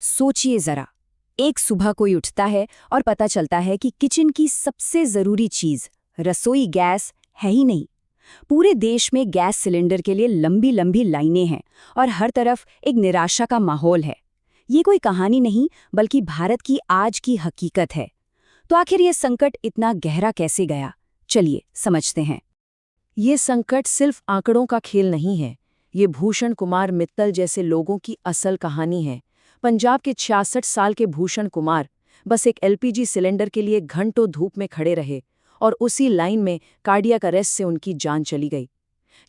सोचिए जरा, एक सुबह कोई उठता है और पता चलता है कि किचन की सबसे जरूरी चीज रसोई गैस है ही नहीं। पूरे देश में गैस सिलेंडर के लिए लंबी लंबी लाइनें हैं और हर तरफ एक निराशा का माहौल है। ये कोई कहानी नहीं, बल्कि भारत की आज की हकीकत है। तो आखिर ये संकट इतना गहरा कैसे गया, चलिए समझते हैं। ये संकट सिर्फ आंकड़ों का खेल नहीं है। ये भूषण कुमार मित्तल जैसे लोगों की असल कहानी है। पंजाब के 66 साल के भूषण कुमार बस एक एलपीजी सिलेंडर के लिए घंटों धूप में खड़े रहे और उसी लाइन में कार्डियक अरेस्ट से उनकी जान चली गई।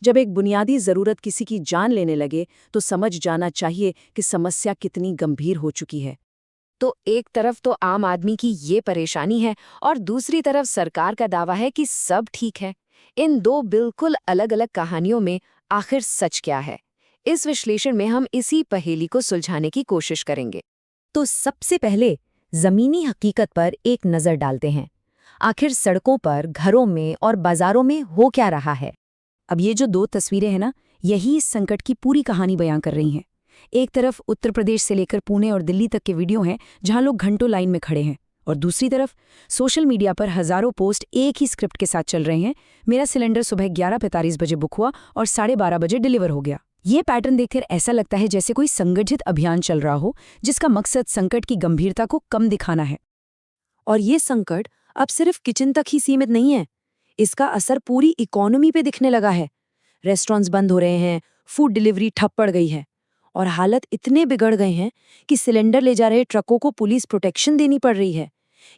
जब एक बुनियादी ज़रूरत किसी की जान लेने लगे तो समझ जाना चाहिए कि समस्या कितनी गंभीर हो चुकी है। तो एक तरफ तो आम आदमी की ये परेशानी है और दूसरी तरफ सरकार का दावा है कि सब ठीक है। इन दो बिल्कुल अलग अलग कहानियों में आखिर सच क्या है? इस विश्लेषण में हम इसी पहेली को सुलझाने की कोशिश करेंगे। तो सबसे पहले जमीनी हकीकत पर एक नज़र डालते हैं। आखिर सड़कों पर, घरों में और बाजारों में हो क्या रहा है? अब ये जो दो तस्वीरें हैं ना, यही इस संकट की पूरी कहानी बयां कर रही हैं। एक तरफ उत्तर प्रदेश से लेकर पुणे और दिल्ली तक के वीडियो हैं जहां लोग घंटों लाइन में खड़े हैं, और दूसरी तरफ सोशल मीडिया पर हजारों पोस्ट एक ही स्क्रिप्ट के साथ चल रहे हैं। मेरा सिलेंडर सुबह 11:45 बजे बुक हुआ और 12:30 बजे डिलीवर हो गया। ये पैटर्न देखकर ऐसा लगता है जैसे कोई संगठित अभियान चल रहा हो जिसका मकसद संकट की गंभीरता को कम दिखाना है। और ये संकट अब सिर्फ किचन तक ही सीमित नहीं है। इसका असर पूरी इकोनॉमी पे दिखने लगा है। रेस्टोरेंट्स बंद हो रहे हैं, फूड डिलीवरी ठप पड़ गई है और हालत इतने बिगड़ गए हैं कि सिलेंडर ले जा रहे ट्रकों को पुलिस प्रोटेक्शन देनी पड़ रही है।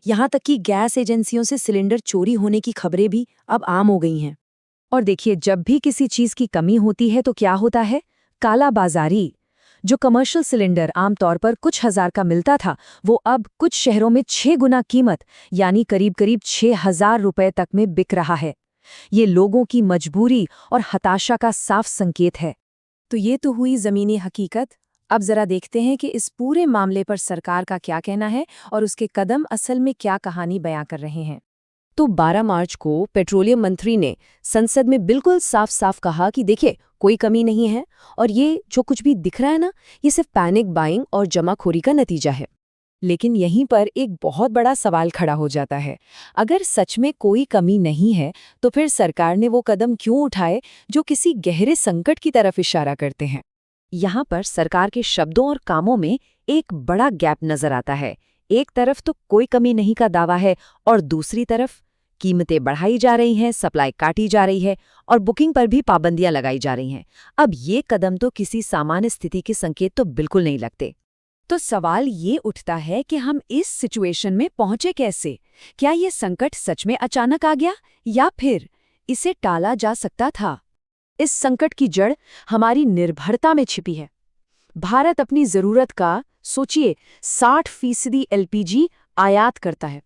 यहाँ तक कि गैस एजेंसियों से सिलेंडर चोरी होने की खबरें भी अब आम हो गई हैं। और देखिए, जब भी किसी चीज की कमी होती है तो क्या होता है? काला बाजारी। जो कमर्शियल सिलेंडर आमतौर पर कुछ हजार का मिलता था, वो अब कुछ शहरों में 6 गुना कीमत यानी करीब करीब 6,000 रुपए तक में बिक रहा है। ये लोगों की मजबूरी और हताशा का साफ संकेत है। तो ये तो हुई जमीनी हकीकत। अब जरा देखते हैं कि इस पूरे मामले पर सरकार का क्या कहना है और उसके कदम असल में क्या कहानी बयां कर रहे हैं। तो 12 मार्च को पेट्रोलियम मंत्री ने संसद में बिल्कुल साफ साफ कहा कि देखिए, कोई कमी नहीं है और ये जो कुछ भी दिख रहा है ना, ये सिर्फ पैनिक बाइंग और जमाखोरी का नतीजा है। लेकिन यहीं पर एक बहुत बड़ा सवाल खड़ा हो जाता है। अगर सच में कोई कमी नहीं है तो फिर सरकार ने वो कदम क्यों उठाए जो किसी गहरे संकट की तरफ इशारा करते हैं। यहाँ पर सरकार के शब्दों और कामों में एक बड़ा गैप नजर आता है। एक तरफ तो कोई कमी नहीं का दावा है और दूसरी तरफ कीमतें बढ़ाई जा रही हैं, सप्लाई काटी जा रही है और बुकिंग पर भी पाबंदियां लगाई जा रही हैं। अब ये कदम तो किसी सामान्य स्थिति के संकेत तो बिल्कुल नहीं लगते। तो सवाल ये उठता है कि हम इस सिचुएशन में पहुंचे कैसे? क्या ये संकट सच में अचानक आ गया या फिर इसे टाला जा सकता था? इस संकट की जड़ हमारी निर्भरता में छिपी है। भारत अपनी जरूरत का सोचिए 60% एलपीजी आयात करता है।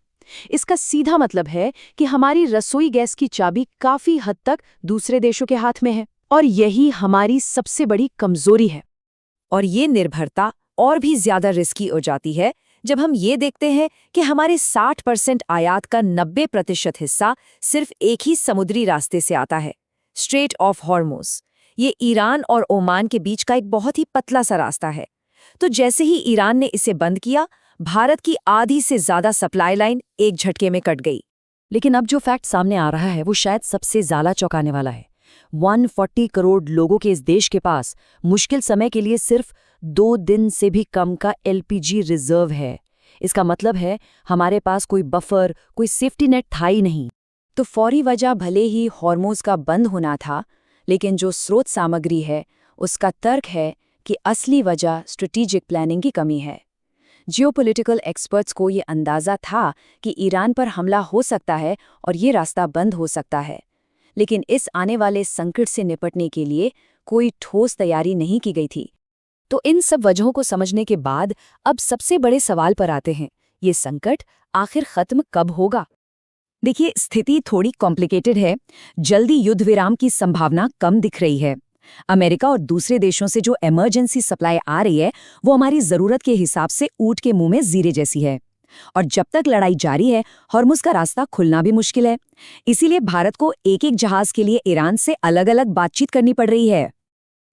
इसका सीधा मतलब है कि हमारी रसोई गैस की चाबी काफी हद तक दूसरे देशों के हाथ में है और यही हमारी सबसे बड़ी कमजोरी है। और ये निर्भरता और भी ज्यादा रिस्की हो जाती है जब हम ये देखते हैं कि हमारे 60% आयात का 90% हिस्सा सिर्फ एक ही समुद्री रास्ते से आता है, स्ट्रेट ऑफ हॉर्मुज़। ये ईरान और ओमान के बीच का एक बहुत ही पतला सा रास्ता है। तो जैसे ही ईरान ने इसे बंद किया, भारत की आधी से ज्यादा सप्लाई लाइन एक झटके में कट गई। लेकिन अब जो फैक्ट सामने आ रहा है वो शायद सबसे ज्यादा चौंकाने वाला है। 140 करोड़ लोगों के इस देश के पास मुश्किल समय के लिए सिर्फ 2 दिन से भी कम का एलपीजी रिजर्व है। इसका मतलब है हमारे पास कोई बफर, कोई सेफ्टी नेट था ही नहीं। तो फौरी वजह भले ही हॉर्मोज का बंद होना था, लेकिन जो स्रोत सामग्री है उसका तर्क है कि असली वजह स्ट्रेटेजिक प्लानिंग की कमी है। जियोपॉलिटिकल एक्सपर्ट्स को ये अंदाज़ा था कि ईरान पर हमला हो सकता है और ये रास्ता बंद हो सकता है, लेकिन इस आने वाले संकट से निपटने के लिए कोई ठोस तैयारी नहीं की गई थी। तो इन सब वजहों को समझने के बाद अब सबसे बड़े सवाल पर आते हैं, ये संकट आखिर खत्म कब होगा? देखिए, स्थिति थोड़ी कॉम्प्लिकेटेड है। जल्दी युद्ध विराम की संभावना कम दिख रही है। अमेरिका और दूसरे देशों से जो इमरजेंसी सप्लाई आ रही है वो हमारी जरूरत के हिसाब से ऊंट के मुंह में जीरे जैसी है। और जब तक लड़ाई जारी है, हॉर्मुज़ का रास्ता खुलना भी मुश्किल है। इसीलिए भारत को एक एक जहाज के लिए ईरान से अलग अलग बातचीत करनी पड़ रही है।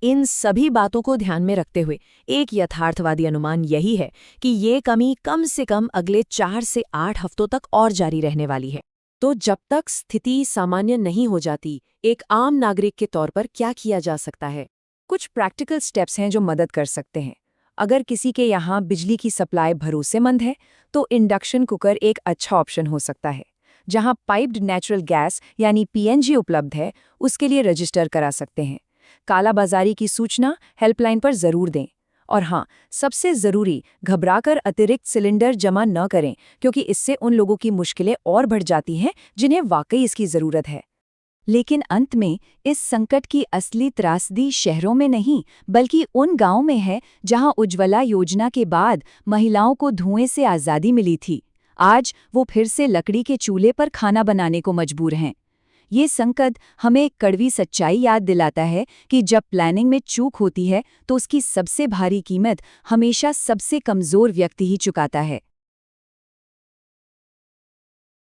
इन सभी बातों को ध्यान में रखते हुए एक यथार्थवादी अनुमान यही है कि ये कमी कम से कम अगले 4 से 8 हफ्तों तक और जारी रहने वाली है। तो जब तक स्थिति सामान्य नहीं हो जाती, एक आम नागरिक के तौर पर क्या किया जा सकता है? कुछ प्रैक्टिकल स्टेप्स हैं जो मदद कर सकते हैं। अगर किसी के यहाँ बिजली की सप्लाई भरोसेमंद है, तो इंडक्शन कुकर एक अच्छा ऑप्शन हो सकता है। जहाँ पाइप्ड नेचुरल गैस यानी पीएनजी उपलब्ध है, उसके लिए रजिस्टर करा सकते हैं। कालाबाजारी की सूचना हेल्पलाइन पर जरूर दें। और हाँ, सबसे ज़रूरी, घबराकर अतिरिक्त सिलेंडर जमा न करें, क्योंकि इससे उन लोगों की मुश्किलें और बढ़ जाती हैं जिन्हें वाकई इसकी ज़रूरत है। लेकिन अंत में इस संकट की असली त्रासदी शहरों में नहीं, बल्कि उन गांवों में है जहां उज्ज्वला योजना के बाद महिलाओं को धुएं से आज़ादी मिली थी। आज वो फिर से लकड़ी के चूल्हे पर खाना बनाने को मजबूर हैं। ये संकट हमें एक कड़वी सच्चाई याद दिलाता है कि जब प्लानिंग में चूक होती है तो उसकी सबसे भारी कीमत हमेशा सबसे कमज़ोर व्यक्ति ही चुकाता है।